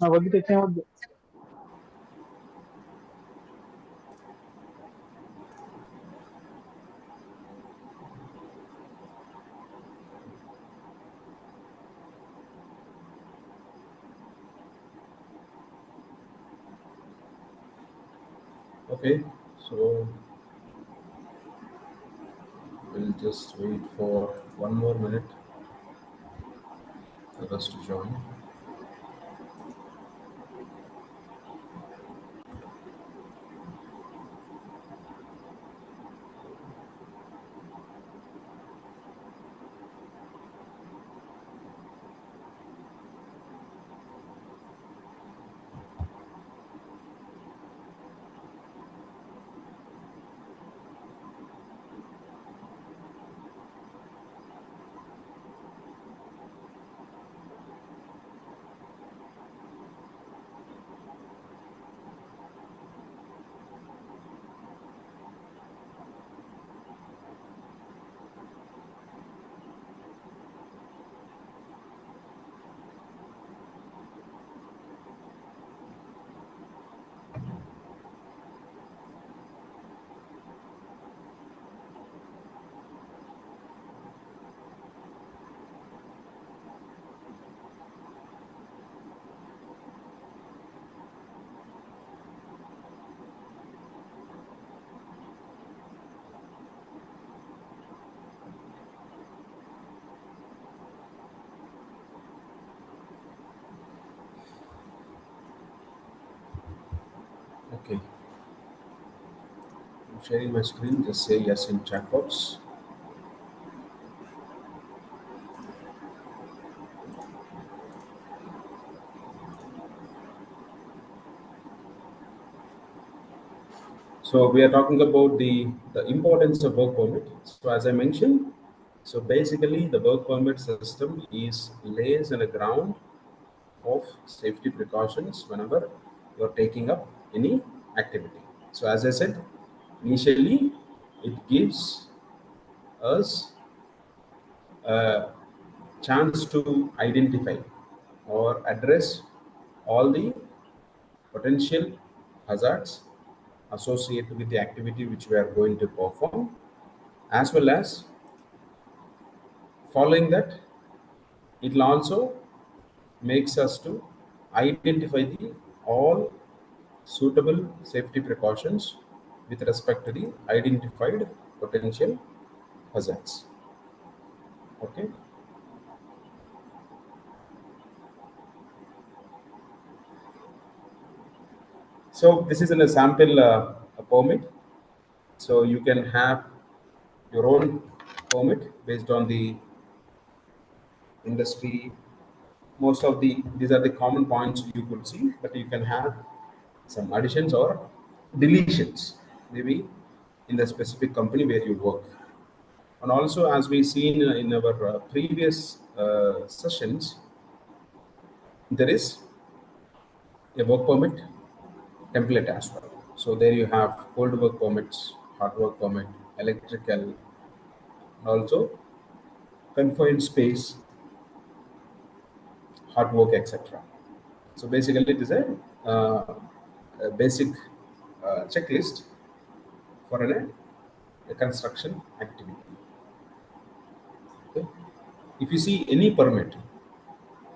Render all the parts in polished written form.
बघितले मध्ये Okay, so we'll just wait for one more minute for us to join. Okay, I'm sharing my screen. Just say yes in chat box. So we are talking about the importance of work permit. So as I mentioned, so basically the work permit system is lays in a ground of safety precautions whenever you're taking up any activity. So as I said, initially it gives us a chance to identify or address all the potential hazards associated with the activity which we are going to perform, as well as following that it will also makes us to identify the all suitable safety precautions with respect to the identified potential hazards. Okay, so this is in a sample a permit. So you can have your own permit based on the industry. Most of these are the common points you could see, but you can have some additions or deletions maybe in the specific company where you work. And also, as we seen in our previous sessions, there is a work permit template as well. So there you have cold work permits, hot work permit, electrical, and also confined space, hot work, etc. So basically, it is a basic checklist for a construction activity. Okay. If you see any permit,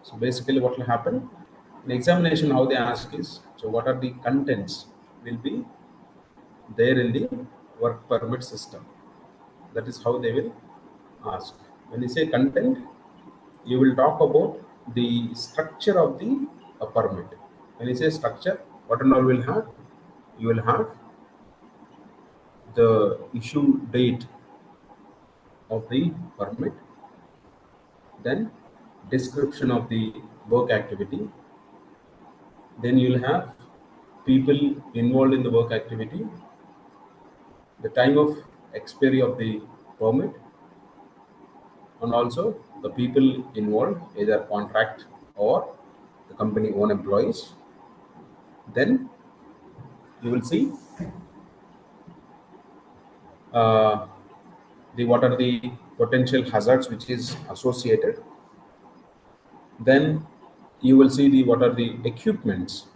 so basically what will happen in examination, how they ask is, so what are the contents will be there in the work permit system. That is how they will ask. When you say content, you will talk about the structure of the permit. When you say structure, what and all will have? You will have the issue date of the permit, then description of the work activity, then you'll have people involved in the work activity, the time of expiry of the permit, and also the people involved, either contract or the company own employees. Then you will see uh, the what are the potential hazards which is associated. Then you will see the what are the equipments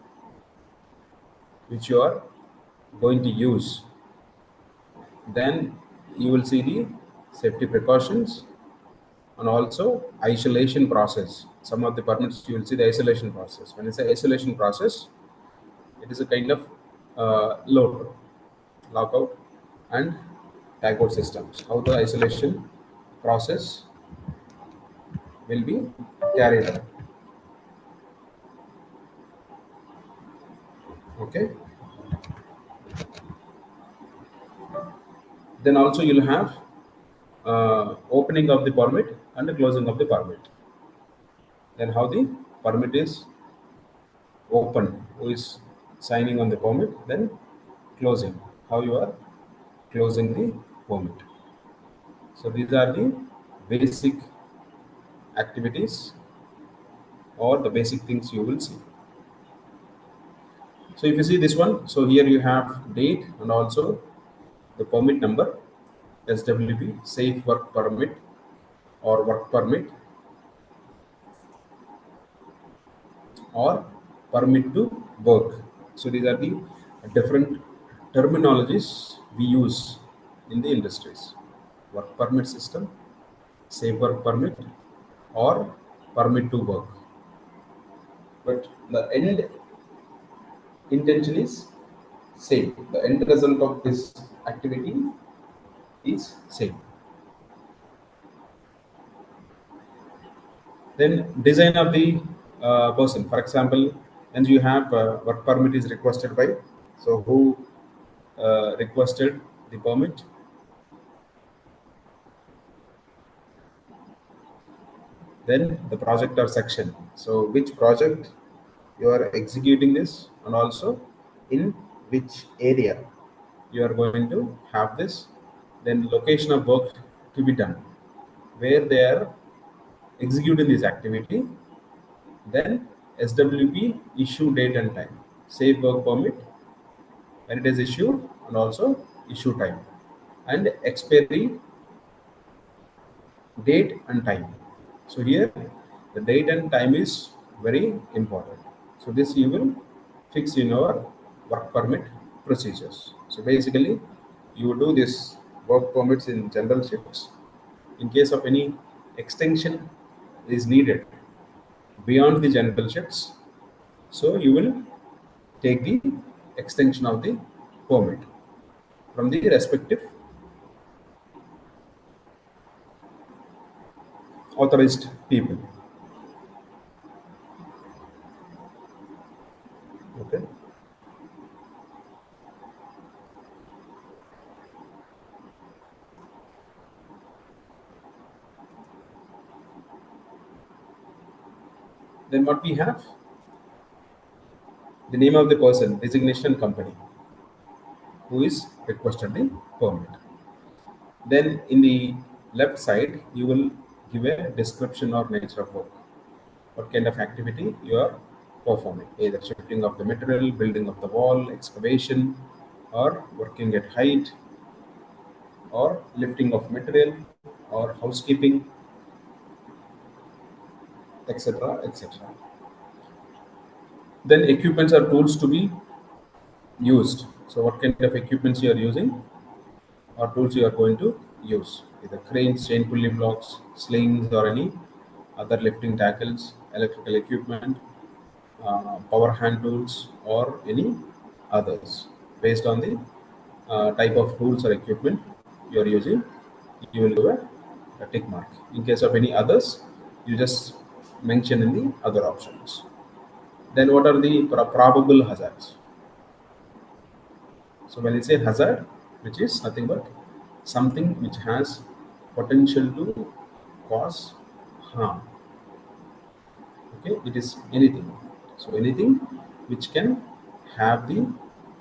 which you are going to use. Then you will see the safety precautions and also isolation process. Some of the permits you will see the isolation process. When it's an isolation process, it is a kind of load, lockout, and tagout systems. How the isolation process will be carried out. Okay. Then also you'll have opening of the permit and the closing of the permit. Then how the permit is open, who is signing on the permit, then closing, how you are closing the permit. So these are the basic activities or the basic things you will see. So if you see this one, so here you have date and also the permit number, SWP, safe work permit or work permit, or permit to work. So these are the different terminologies we use in the industries: work permit system, safe work permit, or permit to work. But the end intention is same. The end result of this activity is same. Then design of the person. For example, when you have work permit is requested by, so who requested the permit, then the project or section. So which project you are executing this, and also in which area you are going to have this, then location of work to be done, where they are executing this activity, then SWP issue date and time, safe work permit when it is issued, and also issue time, and expiry date and time. So here the date and time is very important. So this you will fix in our work permit procedures. So basically you do this work permits in general shifts. In case of any extension is needed beyond the general shifts, so you will take the extension of the permit from the respective authorized people. Okay. Then what we have, the name of the person, designation company who is requested the permit. Then in the left side, you will give a description or nature of work. What kind of activity you are performing, either shifting of the material, building of the wall, excavation, or working at height, or lifting of material, or housekeeping, etc. etc. Then equipments or tools to be used. So what kind of equipments you are using or tools you are going to use, either cranes, chain pulley blocks, slings, or any other lifting tackles, electrical equipment, power hand tools, or any others. Based on the type of tools or equipment you are using, you will do a tick mark. In case of any others, you just mention in the other options. Then what are the probable hazards? So when you say hazard, which is nothing but something which has potential to cause harm. Okay, it is anything. So anything which can have the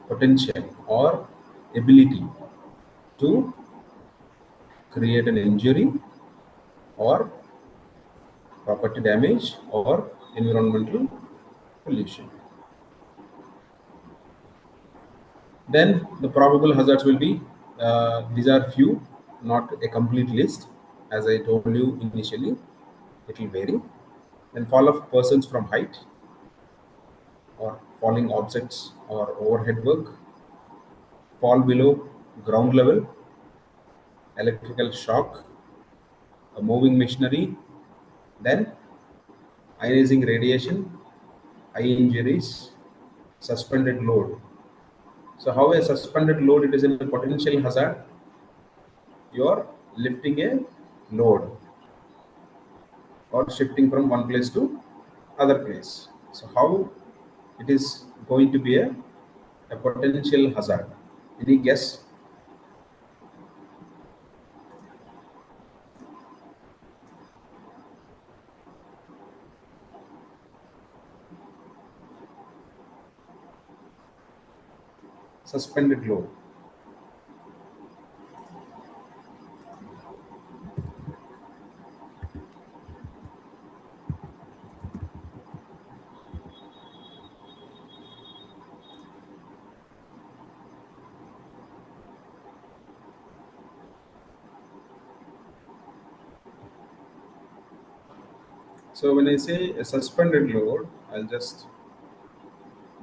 potential or ability to create an injury or property damage or environmental pollution. Then the probable hazards will be, these are few, not a complete list. As I told you initially, it will vary. Then fall of persons from height or falling objects or overhead work, fall below ground level, electrical shock, a moving machinery, then ionizing radiation, eye injuries, suspended load. So how a suspended load it is in a potential hazard? You are lifting a load or shifting from one place to other place. So how it is going to be a potential hazard? Any guess? Suspended load. So when I say a suspended load, I'll just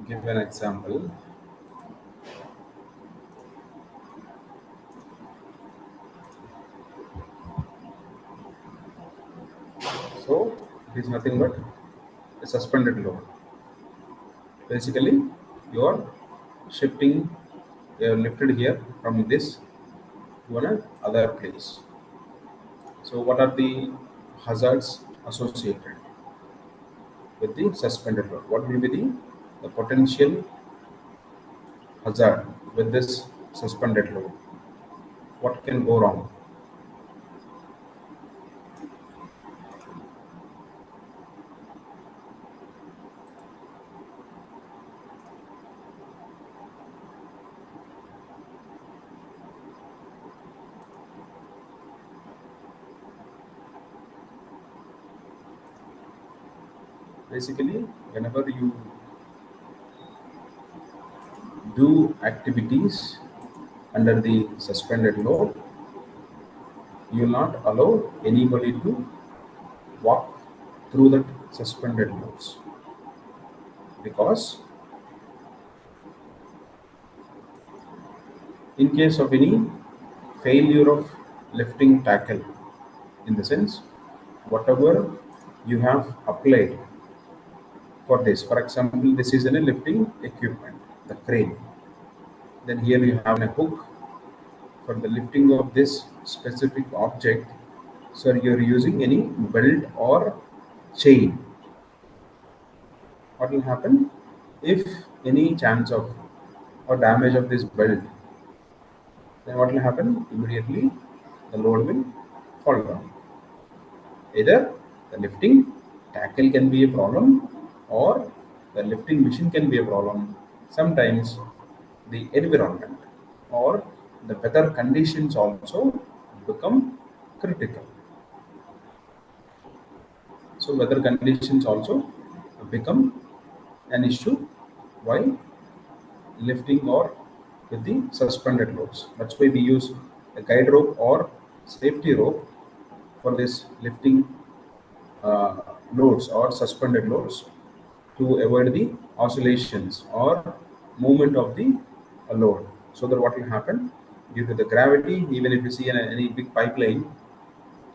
give an example. So it is nothing but a suspended load. Basically, you are shifting, you are lifted here from this to another place. So what are the hazards associated with the suspended load? What will be the potential hazard with this suspended load? What can go wrong? Basically, whenever you do activities under the suspended load, you will not allow anybody to walk through that suspended loads because in case of any failure of lifting tackle, in the sense whatever you have applied for this, for example this is a lifting equipment, the crane, then here you have a hook for the lifting of this specific object. So you're using any belt or chain. What will happen if any chance of or damage of this belt? Then what will happen? Immediately the load will fall down. Either the lifting tackle can be a problem or the lifting machine can be a problem. Sometimes the environment or the weather conditions also become critical. So weather conditions also become an issue while lifting or with the suspended loads. That's why we use a guide rope or safety rope for this lifting uh, loads or suspended loads to avoid the oscillations or movement of the load. So that what will happen due to the gravity, even if you see any big pipeline,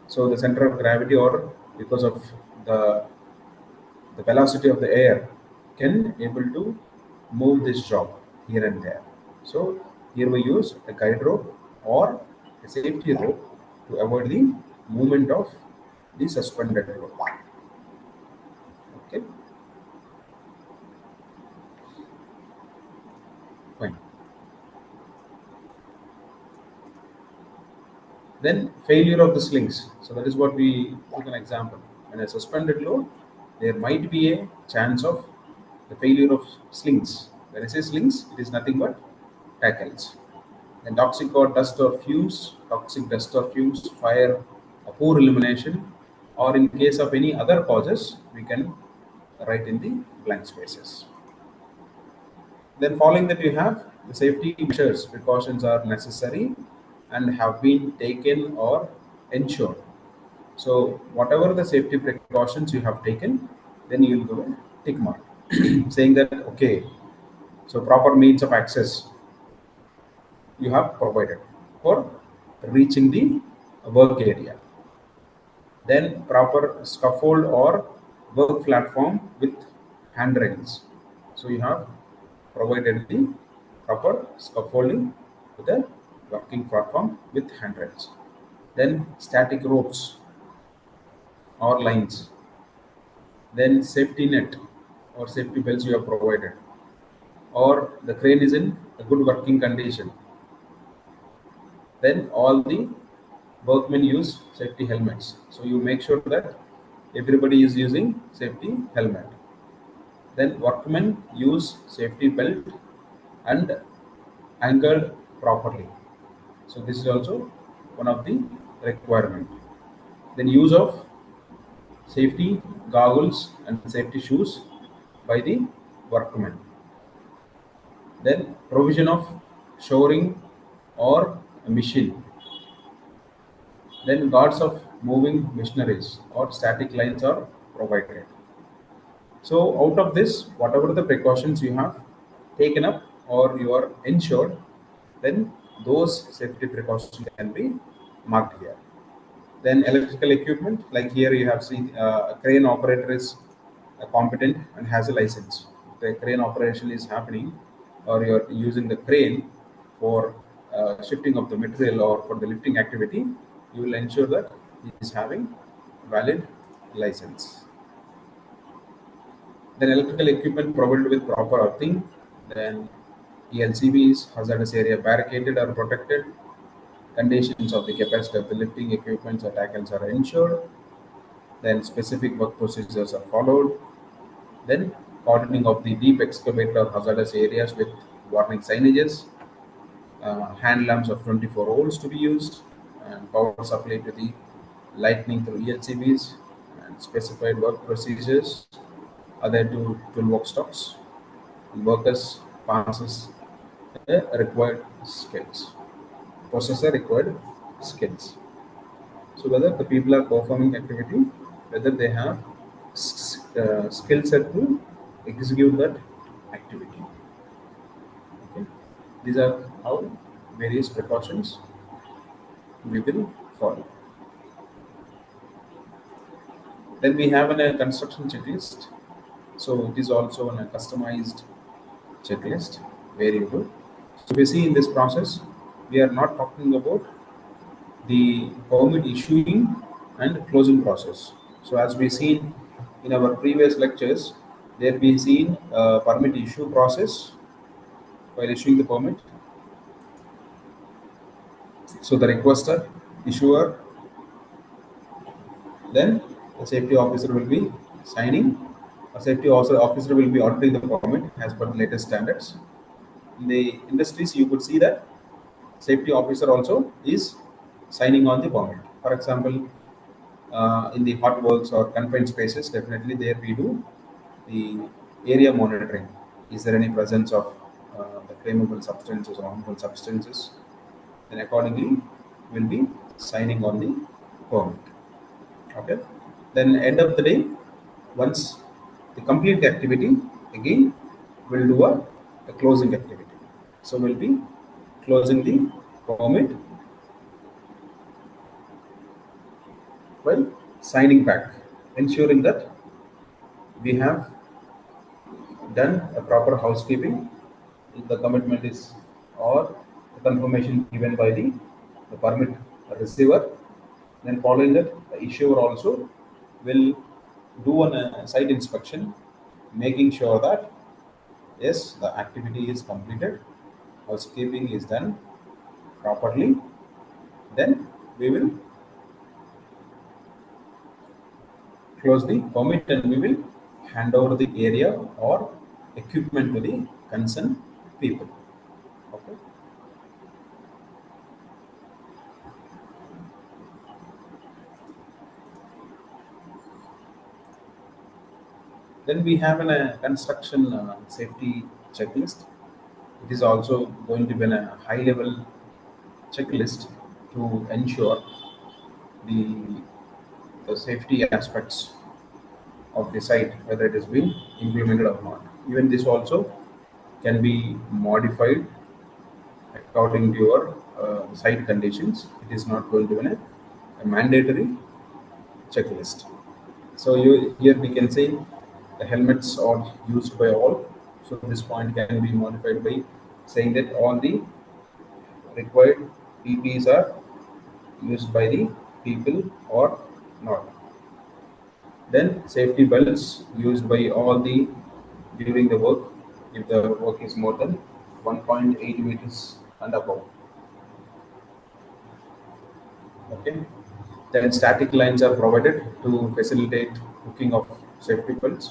so the center of gravity or because of the the velocity of the air can able to move this job here and there. So here we use a guide rope or a safety rope to avoid the movement of the suspended rope. Okay, fine. Then failure of the slings. So that is what we took an example. When a suspended load, there might be a chance of the failure of slings. When I say slings, it is nothing but tackles. And toxic dust or fumes, fire, a poor illumination, or in case of any other causes, we can write in the blank spaces. Then following that you have the safety measures, precautions are necessary and have been taken or ensured. So whatever the safety precautions you have taken, then you will give a tick mark saying that okay, so proper means of access you have provided for reaching the work area. Then proper scaffold or work platform with handrails. So you have provided the proper scaffolding with a working platform with handrails. Then static ropes or lines. Then safety net or safety belts you have provided. Or the crane is in a good working condition. Then all the workmen use safety helmets. So you make sure that everybody is using safety helmet. Then workmen use safety belt and anchored properly. So this is also one of the requirement. Then use of safety goggles and safety shoes by the workmen. Then provision of shoring or a machine. Then guards of moving machineries or static lines are provided. So out of this, whatever the precautions you have taken up or you are ensured, then those safety precautions can be marked here. Then electrical equipment, like here you have seen a crane operator is competent and has a license. The crane operation is happening, or you are using the crane for shifting of the material or for the lifting activity, you will ensure that he is having valid license. Then electrical equipment provided with proper earthing. Then ELCBs, hazardous area barricaded or protected. Conditions of the capacity of the lifting equipments or tackles are ensured. Then specific work procedures are followed. Then cordoning of the deep excavated or hazardous areas with warning signages. Hand lamps of 24 volts to be used, and power supply to the lightning through ELCBs, and specified work procedures are there to toolbox stocks. Workers passes the required skills, possess the required skills. So whether the people are performing activity, whether they have skill set to execute that activity. Okay, these are how various precautions we will follow. Then we have a construction checklist. So it is also a customized checklist variable. So we see in this process, we are not talking about the permit issuing and closing process. So as we seen in our previous lectures, there we seen permit issue process while issuing the permit. So the requester, issuer, then the safety officer will be signing. A safety officer will be auditing the permit as per the latest standards. In the industries, you could see that safety officer also is signing on the permit. For example, in the hot works or confined spaces, definitely there we do the area monitoring. Is there any presence of the flammable substances or harmful substances? Then accordingly, we'll be signing on the permit. Okay. Then end of the day, once the complete activity, again we'll do a closing activity. So we'll be closing the permit while signing back, ensuring that we have done a proper housekeeping. If the commitment is or the confirmation given by the permit receiver, then following that, the issuer also will do a site inspection, making sure that yes, the activity is completed, housekeeping is done properly. Then we will close the permit and we will hand over the area or equipment to the concerned people. Okay. Then we have a construction safety checklist. It is also going to be a high level checklist to ensure the the safety aspects of the site, whether it has been implemented or not. Even this also can be modified according to your site conditions. It is not going to be a mandatory checklist. So here we can say the helmets are used by all. So this point can be modified by saying that all the required PPs are used by the people or not. Then safety belts used by all the during the work if the work is more than 1.8 meters and above. Okay. Then static lines are provided to facilitate hooking of safety belts.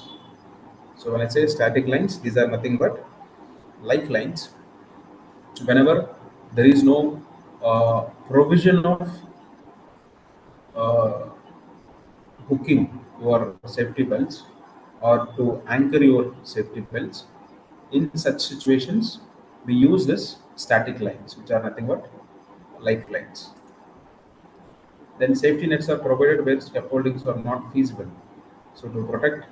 So when I say static lines, these are nothing but lifelines. Whenever there is no provision of uh, hooking your safety belts or to anchor your safety belts, in such situations, we use this static lines, which are nothing but lifelines. Then safety nets are provided where scaffoldings are not feasible. So to protect,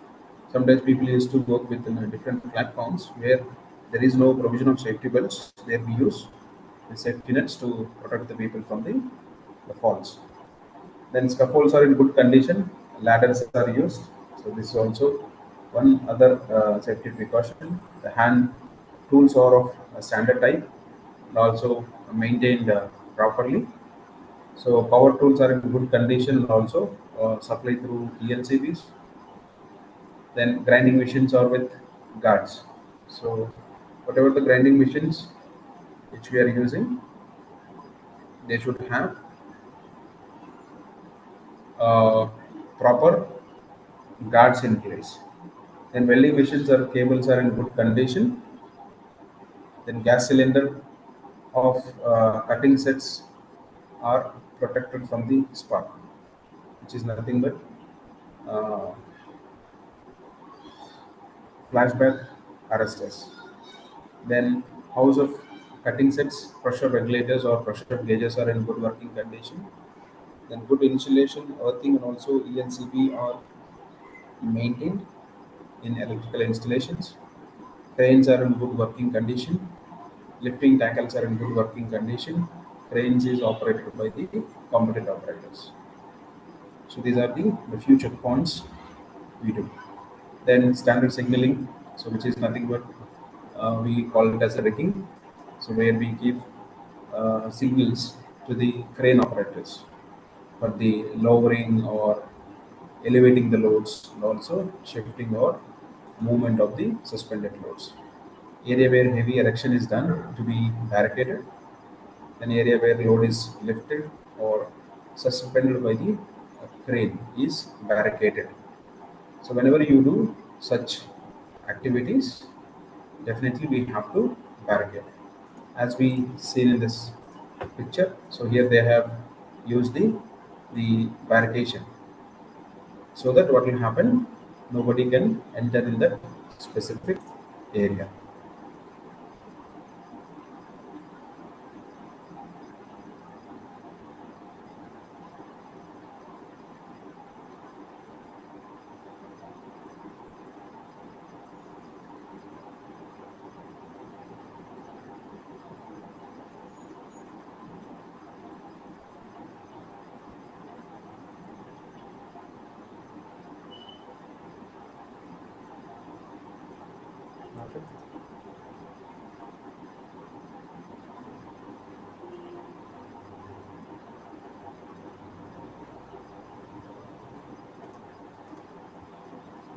sometimes people used to work with different platforms where there is no provision of safety belts. There we use the safety nets to protect the people from the falls. Then scaffolds are in good condition. Ladders are used. So this is also one other safety precaution. The hand tools are of a standard type and also maintained properly. So power tools are in good condition and also supplied through ELCBs. Then grinding machines are with guards. So whatever the grinding machines which we are using, they should have uh, proper guards in place. Then welding machines or cables are in good condition. Then gas cylinder of cutting sets are protected from the spark, which is nothing but uh, flashback arresters. Then house of cutting sets, pressure regulators or pressure gauges are in good working condition. Then good insulation, earthing and also ELCB are maintained in electrical installations. Cranes are in good working condition. Lifting tackles are in good working condition. Cranes is operated by the competent operators. So these are the future points we do. Then standard signaling, so which is nothing but we call it as a rigging. So where we give signals to the crane operators for the lowering or elevating the loads and also shifting or movement of the suspended loads. Area where heavy erection is done to be barricaded, an area where load is lifted or suspended by the crane is barricaded. So whenever you do such activities, definitely we have to barricade. As we seen in this picture, so here they have used the barricade so that what will happen, nobody can enter in that specific area.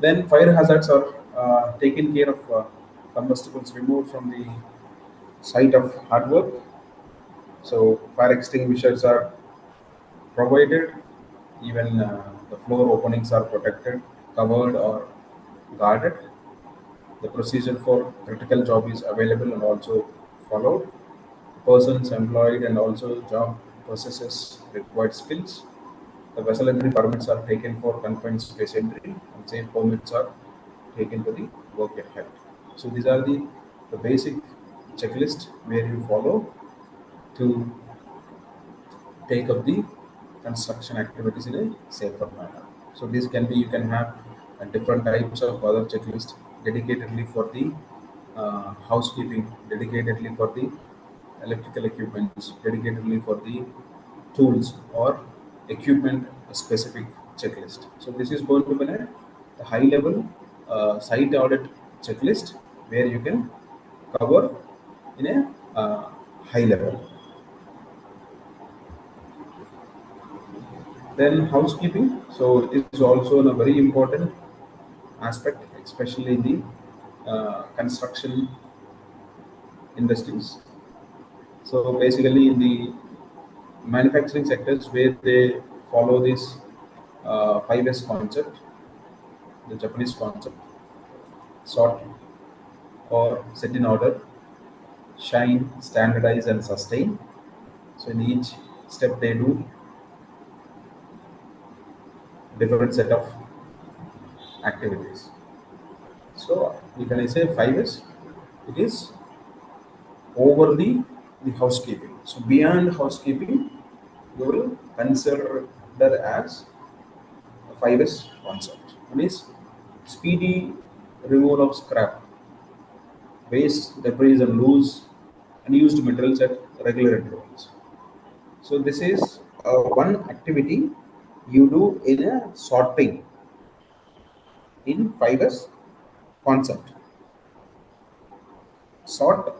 Then fire hazards are taken care of, combustibles removed from the site of hard work. So fire extinguishers are provided. Even the floor openings are protected, covered or guarded. The procedure for critical job is available and also followed. Persons employed and also job possesses required skills. The vessel entry permits are taken for confined space entry, and same permits are taken to the work at hand. So these are the basic checklist where you follow to take up the construction activities in a safer manner. So this can be, you can have different types of other checklist dedicatedly for the housekeeping, dedicatedly for the electrical equipments, dedicatedly for the tools or equipment specific checklist. So this is going to be a high level site audit checklist where you can cover in a high level. Then housekeeping, so it is also a very important aspect, especially in the construction industries. So basically, in the manufacturing sectors where they follow this 5S concept, the Japanese concept, sort or set in order, shine, standardize, and sustain. So in each step, they do different set of activities. So when I say 5S, it is over the housekeeping. So beyond housekeeping, you will consider that as a 5S concept. One is speedy removal of scrap, waste, debris, and loose unused materials at regular intervals. So this is one activity you do in a sorting in 5S concept. Sort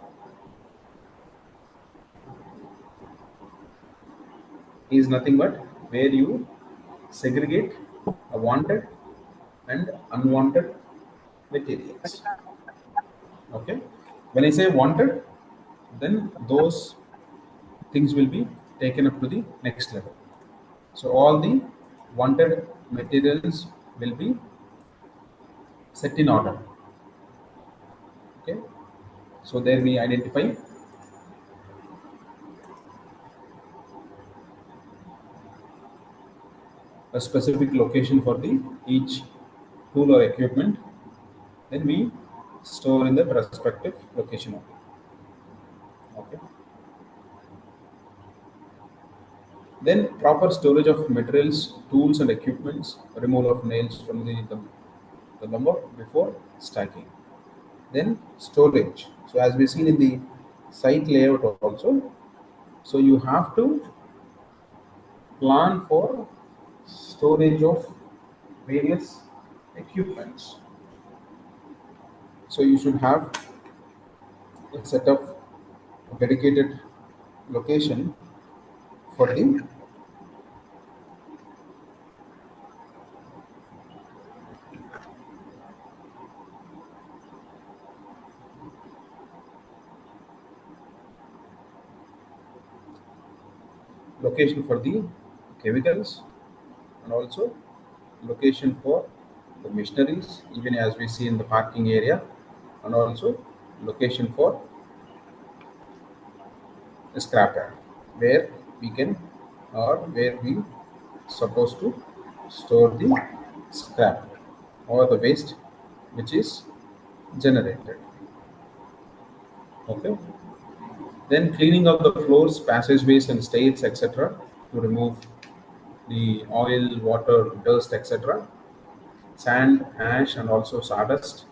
is nothing but where you segregate wanted and unwanted materials. Okay. When I say wanted, then those things will be taken up to the next level. So all the wanted materials will be set in order. Okay. So there we identify a specific location for the each tool or equipment. Then we store in the respective location. Okay. Then proper storage of materials, tools and equipments, removal of nails from the lumber before stacking. Then storage. So as we seen in the site layout also, so you have to plan for storage of various equipments. So you should have a set of dedicated location for the location for the chemicals and also location for the machineries, even as we see in the parking area, and also location for the scrap yard where we can or where we supposed to store the scrap or the waste which is generated. Okay. Then cleaning of the floors, passageways, and stairs, etc., to remove the oil, water, dust, etc., sand, ash, and also sawdust,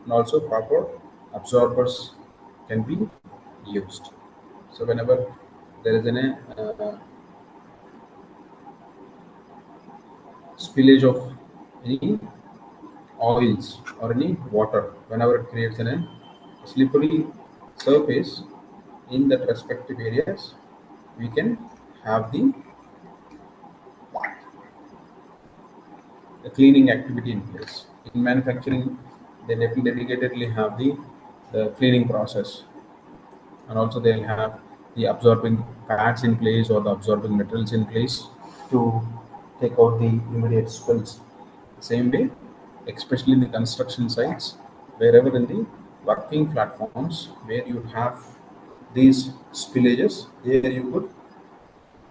and also proper absorbers can be used. So whenever there is an spillage of any oils or any water, whenever it creates an slippery surface in that respective areas, we can have the cleaning activity in place. In manufacturing, they definitely dedicatedly have the cleaning process, and also they'll have the absorbing pads in place or the absorbing materials in place to take out the immediate spills. Same way, especially in the construction sites, wherever in the working platforms where you have these spillages, there you could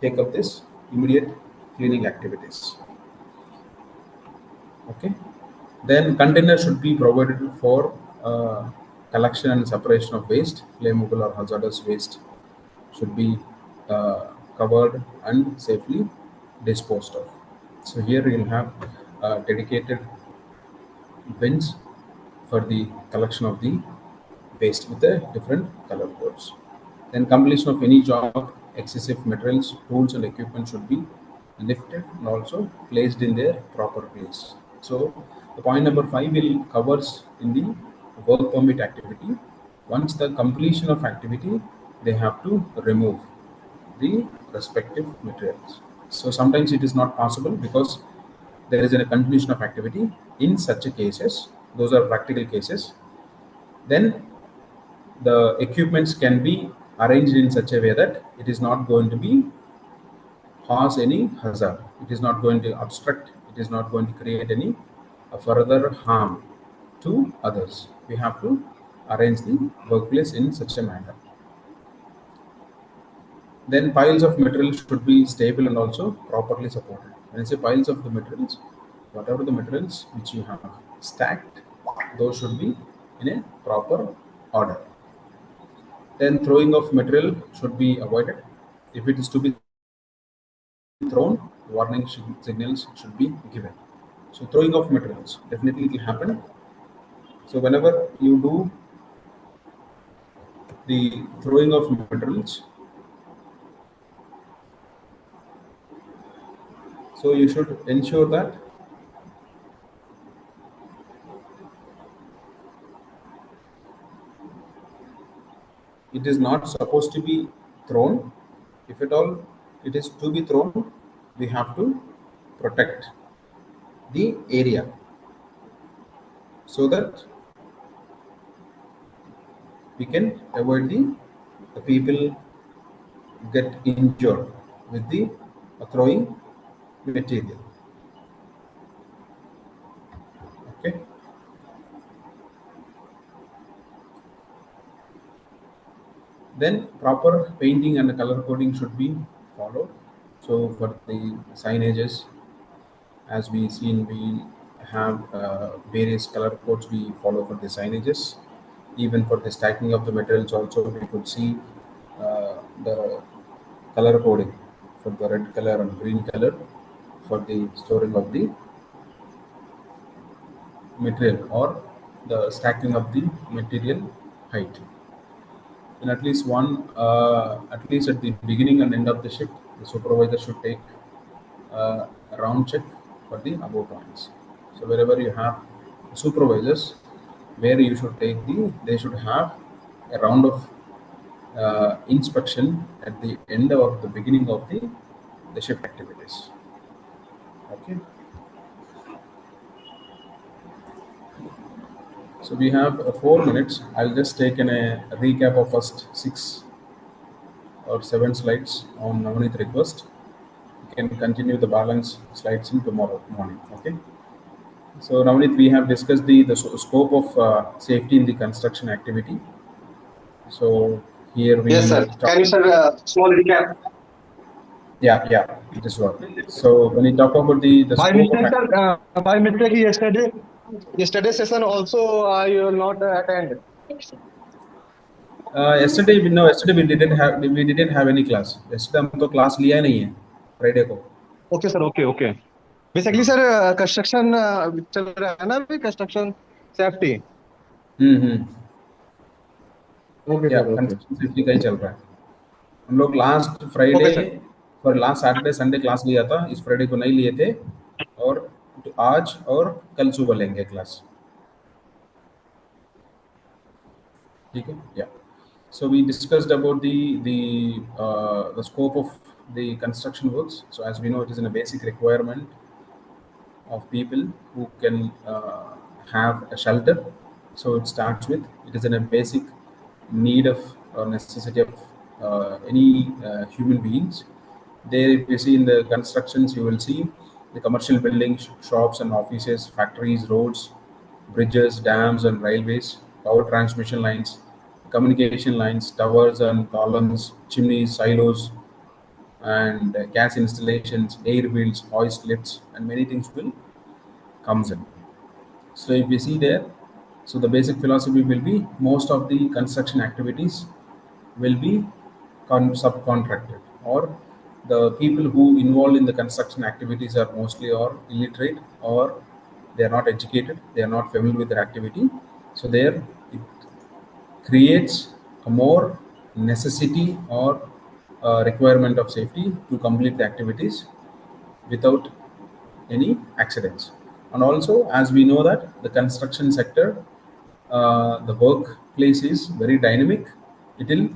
take up this immediate cleaning activities. Okay. Then container should be provided for collection and separation of waste, flammable or hazardous waste should be covered and safely disposed of. So here you'll have dedicated bins for the collection of the waste with the different color codes. Then completion of any job, excessive materials, tools and equipment should be lifted and also placed in their proper place. So the point number 5 will covers in the work permit activity. Once the completion of activity, they have to remove the respective materials. So sometimes it is not possible because there is a continuation of activity. In such a cases, those are practical cases, then the equipments can be arranged in such a way that it is not going to be cause any hazard. It is not going to obstruct. It is not going to create any further harm to others. We have to arrange the workplace in such a manner. Then piles of materials should be stable and also properly supported. When I say piles of the materials, whatever the materials which you have stacked, those should be in a proper order. Then throwing of material should be avoided. If it is to be thrown, warning signals should be given. So throwing of materials, definitely it will happen. So whenever you do the throwing of materials, so you should ensure that it is not supposed to be thrown. If at all it is to be thrown, we have to protect the area so that we can avoid the people get injured with the throwing material. Okay. Then proper painting and color coding should be followed. So for the signages, as we seen, we have various color codes we follow for the signages. Even for the stacking of the materials also, we could see the color coding for the red color and green color for the storing of the material or the stacking of the material height. And at least at least at the beginning and end of the shift, the supervisor should take a round check for the above points. So wherever you have supervisors, where you should take they should have a round of inspection at the end of the beginning of the shift activities. Okay. So we have 4 minutes. I'll just take a recap of first 6 or 7 slides on Navneet request. We can continue the balance slides in tomorrow morning. Okay. So Navneet, we have discussed the scope of safety in the construction activity. So here Yes, we sir. Can you, sir, small recap? yeah, it is what. So when we talk about the By scope of mistake, sir. By mistake, yesterday session also I will not attend. yesterday we didn't have any class. Yesterday हम तो class लिया नहीं है Friday को. Okay, sir. Okay, okay. Basically, sir, construction चल रहा है ना अभी construction safety. हम्म. Okay, या sir. Okay. कंस्ट्रक्शन सेफ्टी का ही चल रहा है. हम लोग लास्ट Okay, फ्राइडे sir. और लास्ट सैटरडे संडे क्लास लिया था. इस फ्राइडे को नहीं लिए थे और तो आज और कल सुबह लेंगे क्लास. ठीक है. या so we discussed about the scope of the construction works. So as we know, it is in a basic requirement of people who can have a shelter. So it starts with it is in a basic need of or necessity of any human beings. There, if you see in the constructions, you will see the commercial buildings, shops and offices, factories, roads, bridges, dams and railways, power transmission lines, communication lines, towers and columns, chimneys, silos, and gas installations, air wheels, hoist lifts, and many things will comes in. So if we see there, so the basic philosophy will be most of the construction activities will be subcontracted or the people who involved in the construction activities are mostly or illiterate, or they are not educated, they are not familiar with their activity. So there it creates a more necessity or requirement of safety to complete the activities without any accidents. And also, as we know that the construction sector, the workplace is very dynamic. It will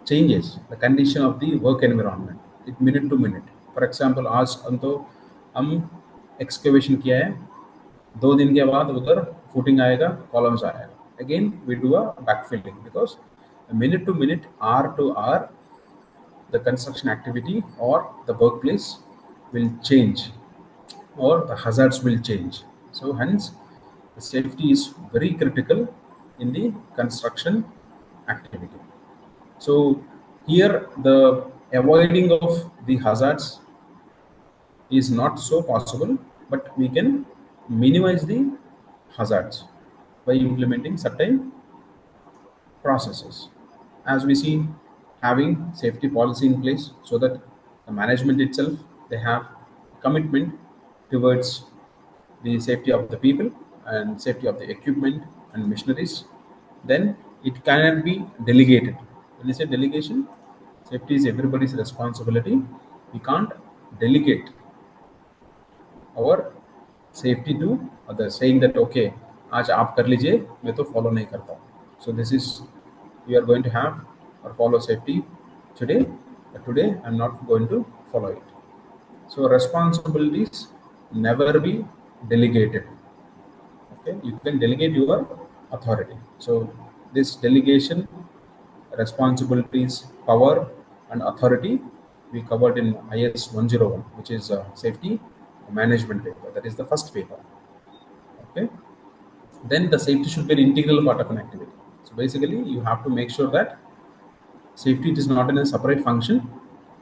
changes the condition of the work environment it minute to minute. For example, आज हम excavation किया है, 2 दिन के बाद उधर footing आएगा, columns आएगा. Again we do a backfilling because minute to minute, hour to hour, the construction activity or the workplace will change, or the hazards will change. So hence, the safety is very critical in the construction activity. So here the avoiding of the hazards is not so possible, but we can minimize the hazards by implementing certain processes. As we see, having safety policy in place so that the management itself, they have commitment towards the safety of the people and safety of the equipment and machineries. Then it cannot be delegated. When you say delegation, safety is everybody's responsibility. We can't delegate our safety to others, saying that okay, आज आप कर लीजिए, मैं तो follow नहीं करता हूँ. So this is, we are going to have or follow safety today, but today I'm not going to follow it. So responsibilities never be delegated. Okay, you can delegate your authority. So this delegation, responsibilities, power, and authority we covered in IS 101, which is safety management paper. That is the first paper. Okay. Then the safety should be an integral part of an activity. So basically, you have to make sure that safety is not in a separate function.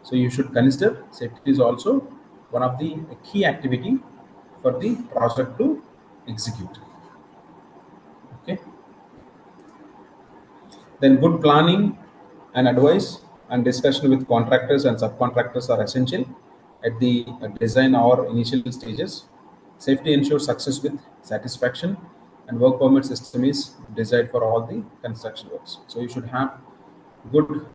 So you should consider safety is also one of the key activity for the project to execute. Okay. Then good planning and advice and discussion with contractors and subcontractors are essential at the design or initial stages. Safety ensures success with satisfaction, and work permit system is designed for all the construction works. So you should have good